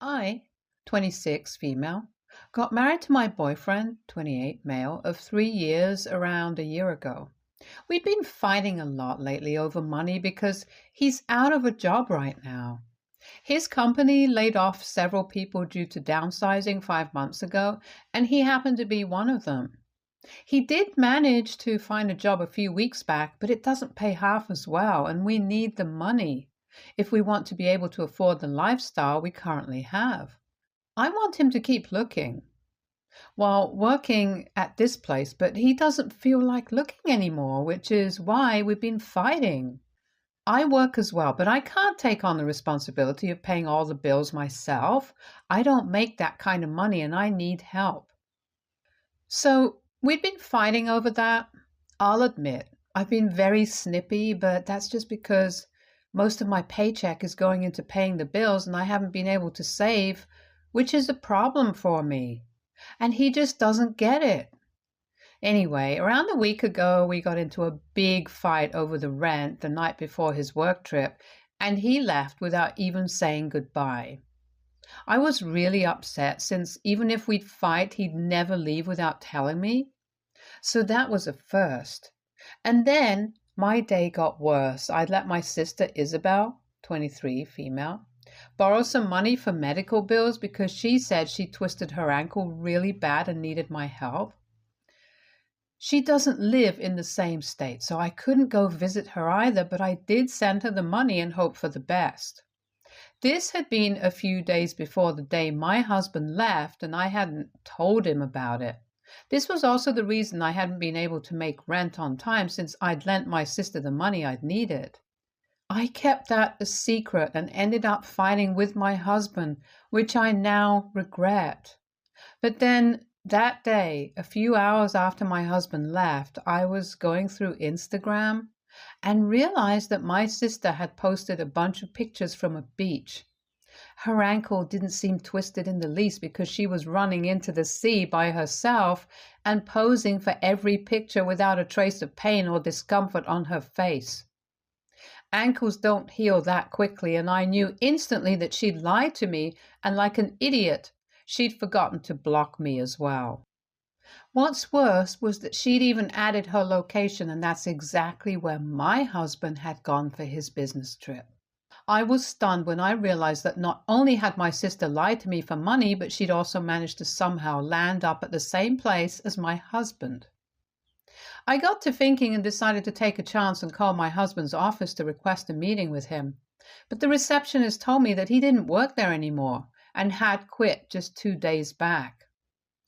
I, 26, female, got married to my boyfriend, 28, male, of 3 years around a year ago. We've been fighting a lot lately over money because he's out of a job right now. His company laid off several people due to downsizing 5 months ago, and he happened to be one of them. He did manage to find a job a few weeks back, but it doesn't pay half as well, and we need the money if we want to be able to afford the lifestyle we currently have. I want him to keep looking while working at this place, but he doesn't feel like looking anymore, which is why we've been fighting. I work as well, but I can't take on the responsibility of paying all the bills myself. I don't make that kind of money and I need help. So we've been fighting over that. I'll admit, I've been very snippy, but that's just because most of my paycheck is going into paying the bills and I haven't been able to save, which is a problem for me. And he just doesn't get it. Anyway, around a week ago, we got into a big fight over the rent the night before his work trip, and he left without even saying goodbye. I was really upset since even if we'd fight, he'd never leave without telling me. So that was a first. And then my day got worse. I'd let my sister Isabel, 23, female, borrow some money for medical bills because she said she twisted her ankle really bad and needed my help. She doesn't live in the same state, so I couldn't go visit her either, but I did send her the money and hope for the best. This had been a few days before the day my husband left, and I hadn't told him about it. This was also the reason I hadn't been able to make rent on time since I'd lent my sister the money I'd needed. I kept that a secret and ended up fighting with my husband, which I now regret. But then that day, a few hours after my husband left, I was going through Instagram and realized that my sister had posted a bunch of pictures from a beach. Her ankle didn't seem twisted in the least because she was running into the sea by herself and posing for every picture without a trace of pain or discomfort on her face. Ankles don't heal that quickly, and I knew instantly that she'd lied to me, and like an idiot, she'd forgotten to block me as well. What's worse was that she'd even added her location, and that's exactly where my husband had gone for his business trip. I was stunned when I realized that not only had my sister lied to me for money, but she'd also managed to somehow land up at the same place as my husband. I got to thinking and decided to take a chance and call my husband's office to request a meeting with him. But the receptionist told me that he didn't work there anymore and had quit just 2 days back.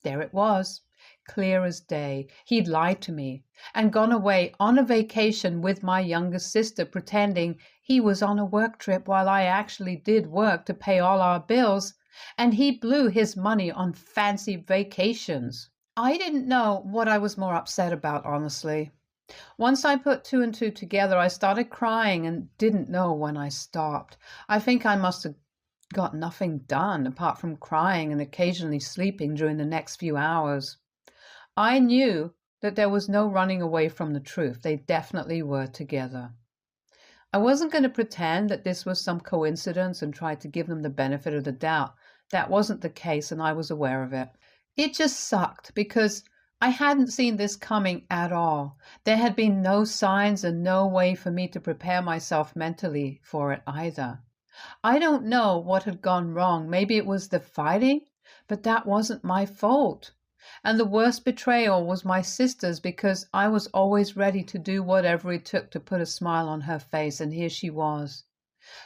There it was, clear as day. He'd lied to me and gone away on a vacation with my youngest sister, pretending he was on a work trip while I actually did work to pay all our bills, and he blew his money on fancy vacations. I didn't know what I was more upset about, honestly. Once I put two and two together, I started crying and didn't know when I stopped. I think I must have got nothing done apart from crying and occasionally sleeping during the next few hours. I knew that there was no running away from the truth. They definitely were together. I wasn't going to pretend that this was some coincidence and try to give them the benefit of the doubt. That wasn't the case, and I was aware of it. It just sucked because I hadn't seen this coming at all. There had been no signs and no way for me to prepare myself mentally for it either. I don't know what had gone wrong. Maybe it was the fighting, but that wasn't my fault. And the worst betrayal was my sister's because I was always ready to do whatever it took to put a smile on her face, and here she was,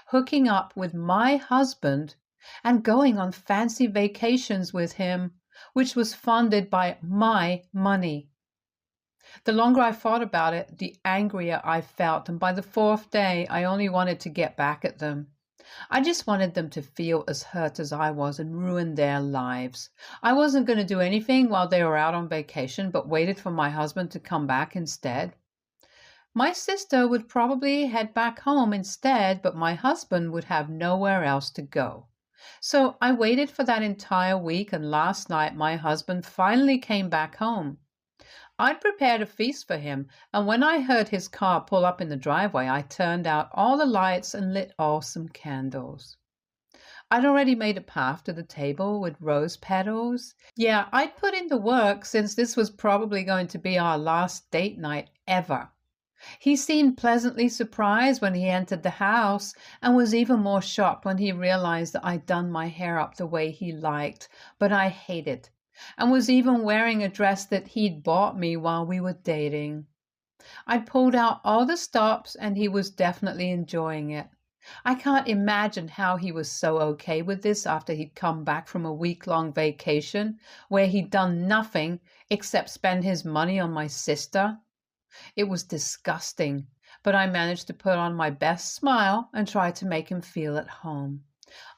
hooking up with my husband and going on fancy vacations with him, which was funded by my money. The longer I thought about it, the angrier I felt, and by the fourth day, I only wanted to get back at them. I just wanted them to feel as hurt as I was and ruin their lives. I wasn't going to do anything while they were out on vacation, but waited for my husband to come back instead. My sister would probably head back home instead, but my husband would have nowhere else to go. So I waited for that entire week, and last night my husband finally came back home. I'd prepared a feast for him, and when I heard his car pull up in the driveway, I turned out all the lights and lit all some candles. I'd already made a path to the table with rose petals. Yeah, I'd put in the work since this was probably going to be our last date night ever. He seemed pleasantly surprised when he entered the house and was even more shocked when he realized that I'd done my hair up the way he liked, but I hated, and was even wearing a dress that he'd bought me while we were dating. I'd pulled out all the stops and he was definitely enjoying it. I can't imagine how he was so okay with this after he'd come back from a week-long vacation where he'd done nothing except spend his money on my sister. It was disgusting, but I managed to put on my best smile and try to make him feel at home.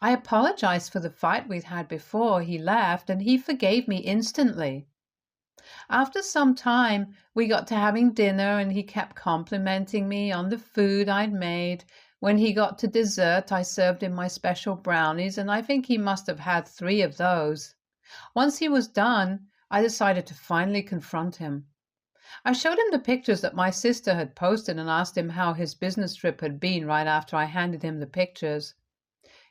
I apologized for the fight we'd had before he left, and he forgave me instantly. After some time, we got to having dinner, and he kept complimenting me on the food I'd made. When he got to dessert, I served him my special brownies, and I think he must have had 3 of those. Once he was done, I decided to finally confront him. I showed him the pictures that my sister had posted and asked him how his business trip had been right after I handed him the pictures.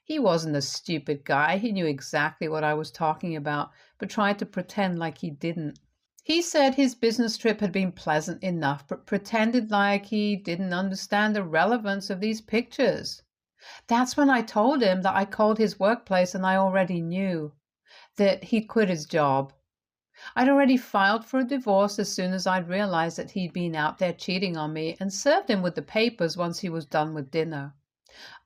He wasn't a stupid guy. He knew exactly what I was talking about, but tried to pretend like he didn't. He said his business trip had been pleasant enough, but pretended like he didn't understand the relevance of these pictures. That's when I told him that I called his workplace and I already knew that he'd quit his job. I'd already filed for a divorce as soon as I'd realized that he'd been out there cheating on me, and served him with the papers once he was done with dinner.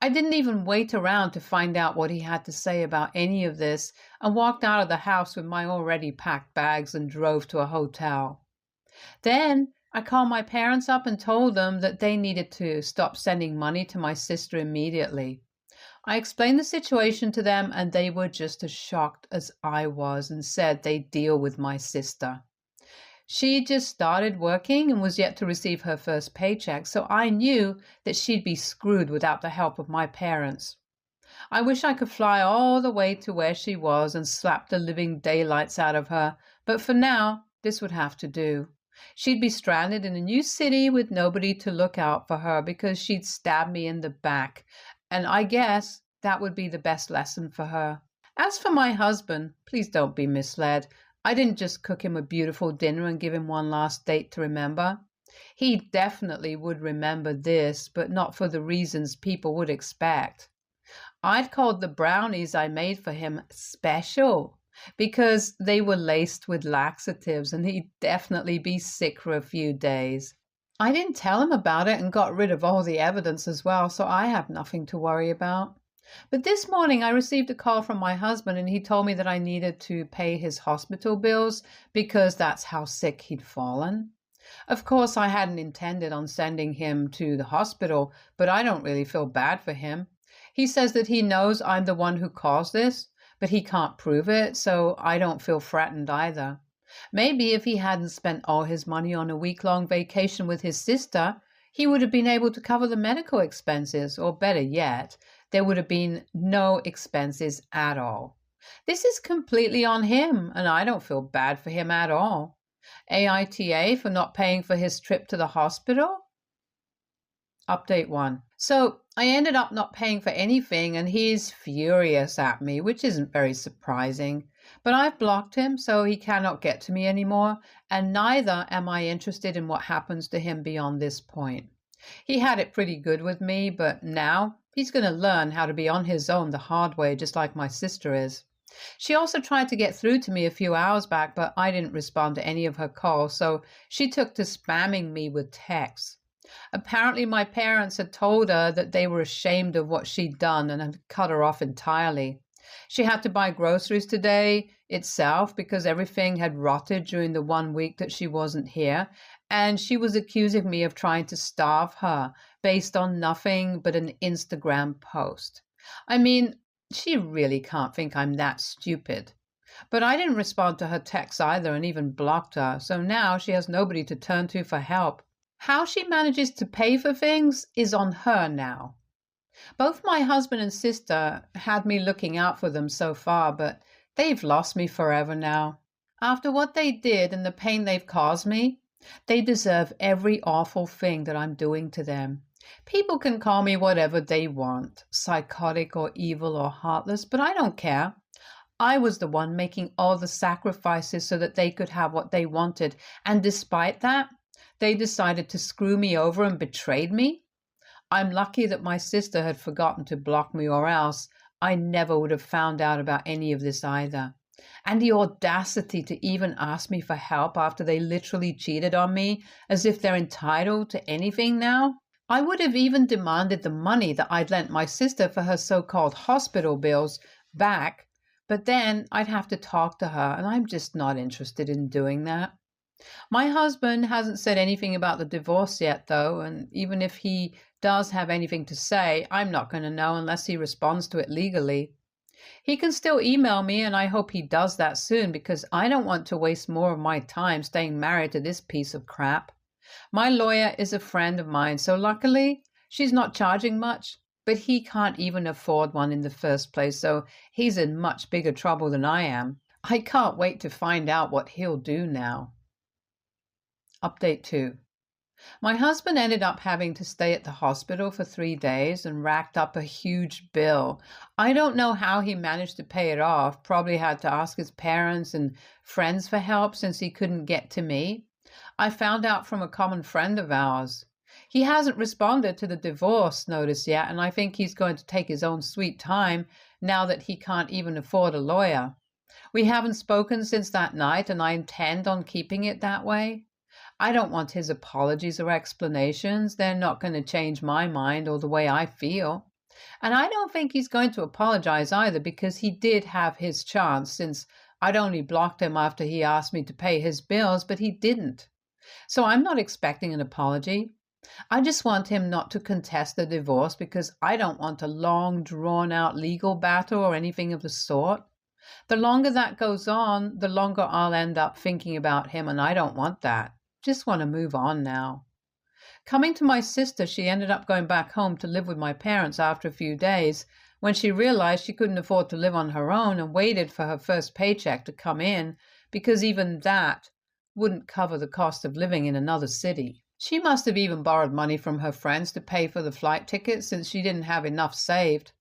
I didn't even wait around to find out what he had to say about any of this, and walked out of the house with my already packed bags and drove to a hotel. Then I called my parents up and told them that they needed to stop sending money to my sister immediately. I explained the situation to them, and they were just as shocked as I was and said they'd deal with my sister. She just started working and was yet to receive her first paycheck, so I knew that she'd be screwed without the help of my parents. I wish I could fly all the way to where she was and slap the living daylights out of her, but for now, this would have to do. She'd be stranded in a new city with nobody to look out for her because she'd stab me in the back, and I guess that would be the best lesson for her. As for my husband, please don't be misled. I didn't just cook him a beautiful dinner and give him one last date to remember. He definitely would remember this, but not for the reasons people would expect. I'd called the brownies I made for him special because they were laced with laxatives and he'd definitely be sick for a few days. I didn't tell him about it and got rid of all the evidence as well, so I have nothing to worry about. But this morning I received a call from my husband and he told me that I needed to pay his hospital bills because that's how sick he'd fallen. Of course, I hadn't intended on sending him to the hospital, but I don't really feel bad for him. He says that he knows I'm the one who caused this, but he can't prove it, so I don't feel threatened either. Maybe if he hadn't spent all his money on a week-long vacation with his sister, he would have been able to cover the medical expenses, or better yet, there would have been no expenses at all. This is completely on him, and I don't feel bad for him at all. AITA for not paying for his trip to the hospital? Update 1. So I ended up not paying for anything, and he's furious at me, which isn't very surprising. But I've blocked him, so he cannot get to me anymore, and neither am I interested in what happens to him beyond this point. He had it pretty good with me, but now he's going to learn how to be on his own the hard way, just like my sister is. She also tried to get through to me a few hours back, but I didn't respond to any of her calls, so she took to spamming me with texts. Apparently my parents had told her that they were ashamed of what she'd done and had cut her off entirely. She had to buy groceries today itself because everything had rotted during the 1 week that she wasn't here, and she was accusing me of trying to starve her based on nothing but an Instagram post. I mean, she really can't think I'm that stupid. But I didn't respond to her texts either and even blocked her, so now she has nobody to turn to for help. How she manages to pay for things is on her now. Both my husband and sister had me looking out for them so far, but they've lost me forever now. After what they did and the pain they've caused me, they deserve every awful thing that I'm doing to them. People can call me whatever they want, psychotic or evil or heartless, but I don't care. I was the one making all the sacrifices so that they could have what they wanted, and despite that, they decided to screw me over and betrayed me. I'm lucky that my sister had forgotten to block me, or else I never would have found out about any of this either. And the audacity to even ask me for help after they literally cheated on me, as if they're entitled to anything now. I would have even demanded the money that I'd lent my sister for her so-called hospital bills back, but then I'd have to talk to her, and I'm just not interested in doing that. My husband hasn't said anything about the divorce yet, though, and even if he does have anything to say, I'm not going to know unless he responds to it legally. He can still email me, and I hope he does that soon because I don't want to waste more of my time staying married to this piece of crap. My lawyer is a friend of mine, so luckily she's not charging much, but he can't even afford one in the first place, so he's in much bigger trouble than I am. I can't wait to find out what he'll do now. Update 2. My husband ended up having to stay at the hospital for 3 days and racked up a huge bill. I don't know how he managed to pay it off, probably had to ask his parents and friends for help since he couldn't get to me. I found out from a common friend of ours. He hasn't responded to the divorce notice yet, and I think he's going to take his own sweet time now that he can't even afford a lawyer. We haven't spoken since that night, and I intend on keeping it that way. I don't want his apologies or explanations. They're not going to change my mind or the way I feel. And I don't think he's going to apologize either because he did have his chance since I'd only blocked him after he asked me to pay his bills, but he didn't. So I'm not expecting an apology. I just want him not to contest the divorce because I don't want a long, drawn-out legal battle or anything of the sort. The longer that goes on, the longer I'll end up thinking about him, and I don't want that. Just want to move on now. Coming to my sister, she ended up going back home to live with my parents after a few days when she realized she couldn't afford to live on her own and waited for her first paycheck to come in because even that wouldn't cover the cost of living in another city. She must have even borrowed money from her friends to pay for the flight tickets since she didn't have enough saved.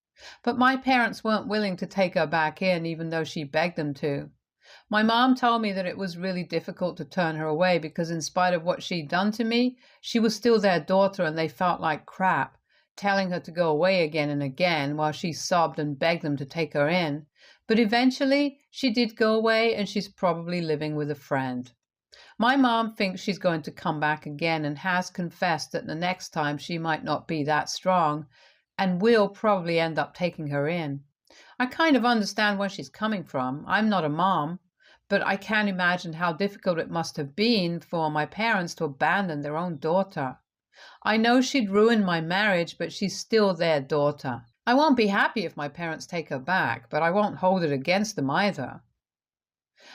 But my parents weren't willing to take her back in even though she begged them to. My mom told me that it was really difficult to turn her away because in spite of what she'd done to me, she was still their daughter and they felt like crap, telling her to go away again and again while she sobbed and begged them to take her in. But eventually, she did go away and she's probably living with a friend. My mom thinks she's going to come back again and has confessed that the next time she might not be that strong and will probably end up taking her in. I kind of understand where she's coming from. I'm not a mom, but I can imagine how difficult it must have been for my parents to abandon their own daughter. I know she'd ruined my marriage, but she's still their daughter. I won't be happy if my parents take her back, but I won't hold it against them either.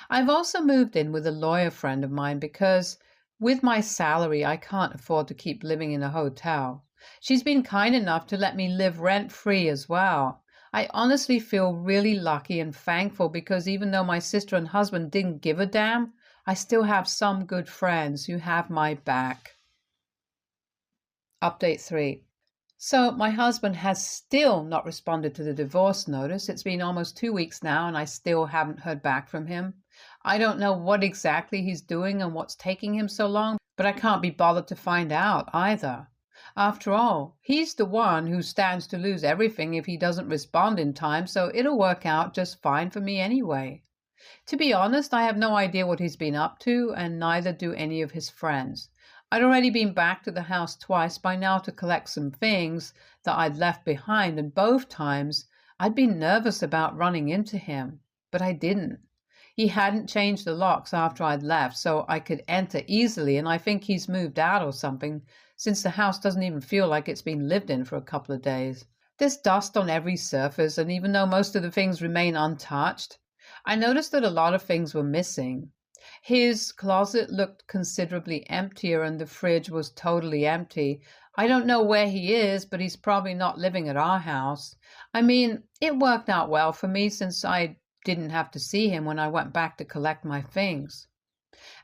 I've also moved in with a lawyer friend of mine because with my salary, I can't afford to keep living in a hotel. She's been kind enough to let me live rent-free as well. I honestly feel really lucky and thankful because even though my sister and husband didn't give a damn, I still have some good friends who have my back. Update 3. So my husband has still not responded to the divorce notice. It's been almost 2 weeks now and I still haven't heard back from him. I don't know what exactly he's doing and what's taking him so long, but I can't be bothered to find out either. After all, he's the one who stands to lose everything if he doesn't respond in time, so it'll work out just fine for me anyway. To be honest, I have no idea what he's been up to, and neither do any of his friends. I'd already been back to the house twice by now to collect some things that I'd left behind, and both times I'd been nervous about running into him, but I didn't. He hadn't changed the locks after I'd left, so I could enter easily, and I think he's moved out or something, since the house doesn't even feel like it's been lived in for a couple of days. There's dust on every surface, and even though most of the things remain untouched, I noticed that a lot of things were missing. His closet looked considerably emptier, and the fridge was totally empty. I don't know where he is, but he's probably not living at our house. I mean, it worked out well for me since I didn't have to see him when I went back to collect my things.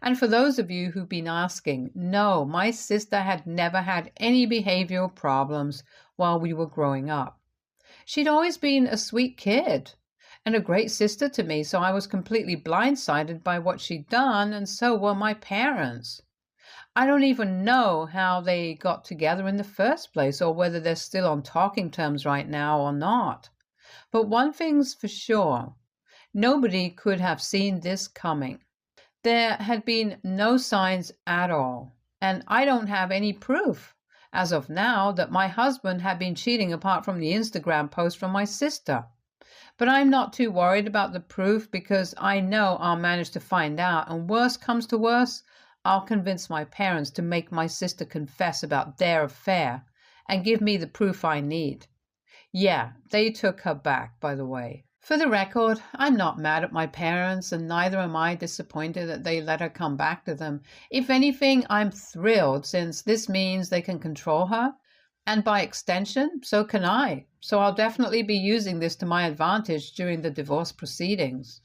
And for those of you who've been asking, no, my sister had never had any behavioral problems while we were growing up. She'd always been a sweet kid and a great sister to me, so I was completely blindsided by what she'd done, and so were my parents. I don't even know how they got together in the first place or whether they're still on talking terms right now or not. But one thing's for sure, nobody could have seen this coming. There had been no signs at all, and I don't have any proof, as of now, that my husband had been cheating apart from the Instagram post from my sister. But I'm not too worried about the proof because I know I'll manage to find out, and worst comes to worst, I'll convince my parents to make my sister confess about their affair and give me the proof I need. Yeah, they took her back, by the way. For the record, I'm not mad at my parents, and neither am I disappointed that they let her come back to them. If anything, I'm thrilled since this means they can control her, and by extension, so can I. So I'll definitely be using this to my advantage during the divorce proceedings.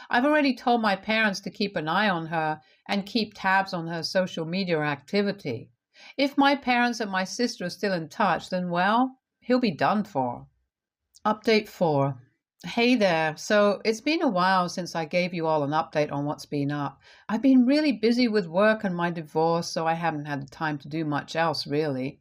I've already told my parents to keep an eye on her and keep tabs on her social media activity. If my parents and my sister are still in touch, then well, he'll be done for. Update 4. Hey there. So it's been a while since I gave you all an update on what's been up. I've been really busy with work and my divorce, so I haven't had the time to do much else, really.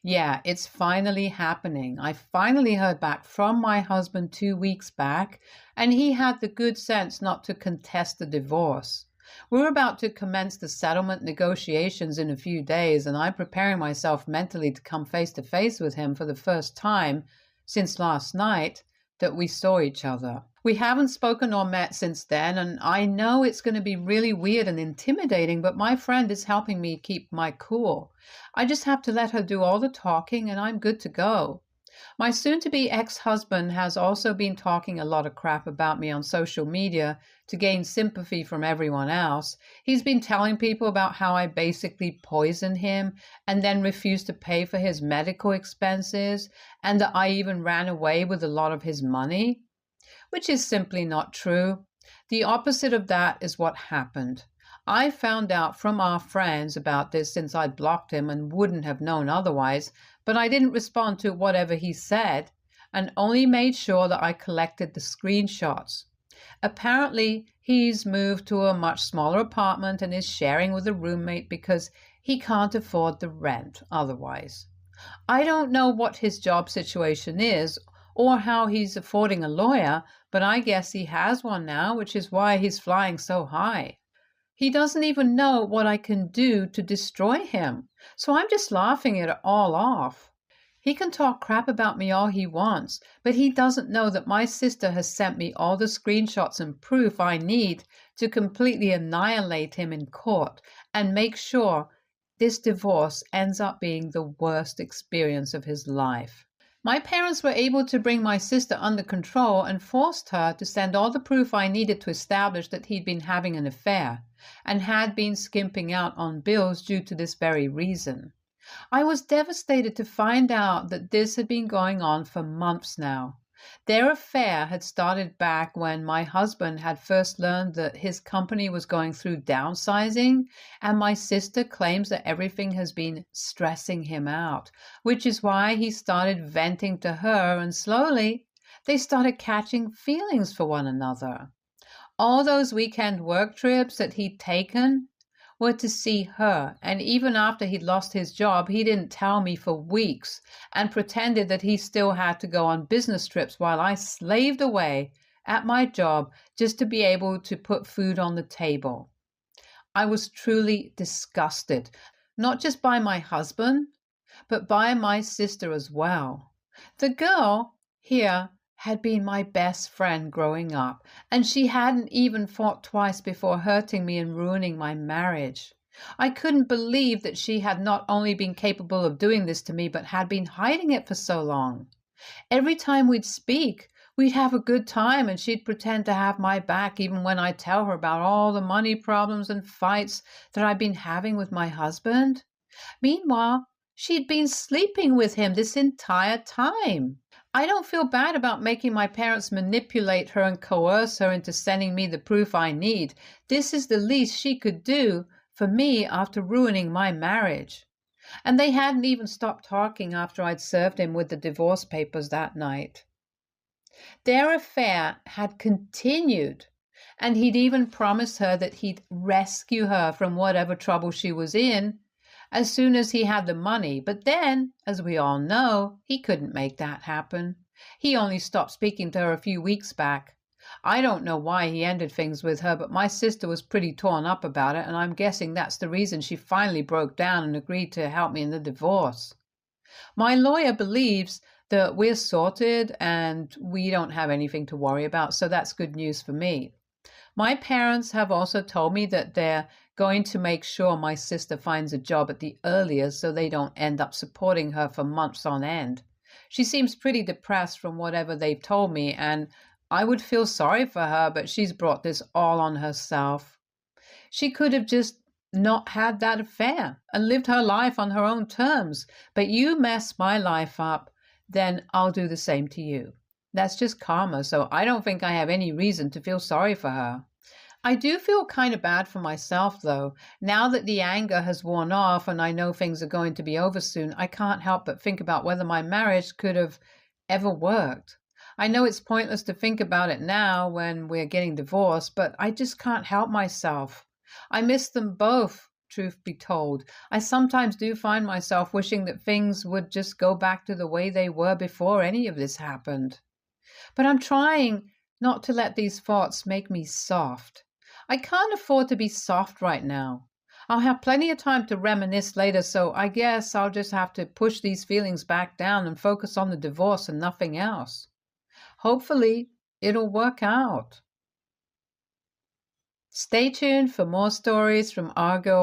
Yeah, it's finally happening. I finally heard back from my husband 2 weeks back, and he had the good sense not to contest the divorce. We're about to commence the settlement negotiations in a few days, and I'm preparing myself mentally to come face to face with him for the first time since last night that we saw each other. We haven't spoken or met since then, and I know it's going to be really weird and intimidating, but my friend is helping me keep my cool. I just have to let her do all the talking, and I'm good to go. My soon-to-be ex-husband has also been talking a lot of crap about me on social media to gain sympathy from everyone else. He's been telling people about how I basically poisoned him and then refused to pay for his medical expenses, and that I even ran away with a lot of his money, which is simply not true. The opposite of that is what happened. I found out from our friends about this since I'd blocked him and wouldn't have known otherwise, but I didn't respond to whatever he said and only made sure that I collected the screenshots. Apparently, he's moved to a much smaller apartment and is sharing with a roommate because he can't afford the rent otherwise. I don't know what his job situation is or how he's affording a lawyer, but I guess he has one now, which is why he's flying so high. He doesn't even know what I can do to destroy him, so I'm just laughing it all off. He can talk crap about me all he wants, but he doesn't know that my sister has sent me all the screenshots and proof I need to completely annihilate him in court and make sure this divorce ends up being the worst experience of his life. My parents were able to bring my sister under control and forced her to send all the proof I needed to establish that he'd been having an affair and had been skimping out on bills due to this very reason. I was devastated to find out that this had been going on for months now. Their affair had started back when my husband had first learned that his company was going through downsizing, and my sister claims that everything has been stressing him out, which is why he started venting to her, and slowly they started catching feelings for one another. All those weekend work trips that he'd taken were to see her, and even after he'd lost his job, he didn't tell me for weeks and pretended that he still had to go on business trips while I slaved away at my job just to be able to put food on the table. I was truly disgusted, not just by my husband, but by my sister as well. The girl here had been my best friend growing up, and she hadn't even thought twice before hurting me and ruining my marriage. I couldn't believe that she had not only been capable of doing this to me, but had been hiding it for so long. Every time we'd speak, we'd have a good time, and she'd pretend to have my back even when I tell her about all the money problems and fights that I'd been having with my husband. Meanwhile, she'd been sleeping with him this entire time. I don't feel bad about making my parents manipulate her and coerce her into sending me the proof I need. This is the least she could do for me after ruining my marriage. And they hadn't even stopped talking after I'd served him with the divorce papers that night. Their affair had continued, and he'd even promised her that he'd rescue her from whatever trouble she was in as soon as he had the money. But then, as we all know, he couldn't make that happen. He only stopped speaking to her a few weeks back. I don't know why he ended things with her, but my sister was pretty torn up about it, and I'm guessing that's the reason she finally broke down and agreed to help me in the divorce. My lawyer believes that we're sorted and we don't have anything to worry about, so that's good news for me. My parents have also told me that they're going to make sure my sister finds a job at the earliest so they don't end up supporting her for months on end. She seems pretty depressed from whatever they've told me, and I would feel sorry for her, but she's brought this all on herself. She could have just not had that affair and lived her life on her own terms, but you mess my life up, then I'll do the same to you. That's just karma, so I don't think I have any reason to feel sorry for her. I do feel kind of bad for myself, though. Now that the anger has worn off and I know things are going to be over soon, I can't help but think about whether my marriage could have ever worked. I know it's pointless to think about it now when we're getting divorced, but I just can't help myself. I miss them both, truth be told. I sometimes do find myself wishing that things would just go back to the way they were before any of this happened. But I'm trying not to let these thoughts make me soft. I can't afford to be soft right now. I'll have plenty of time to reminisce later, so I guess I'll just have to push these feelings back down and focus on the divorce and nothing else. Hopefully, it'll work out. Stay tuned for more stories from Argo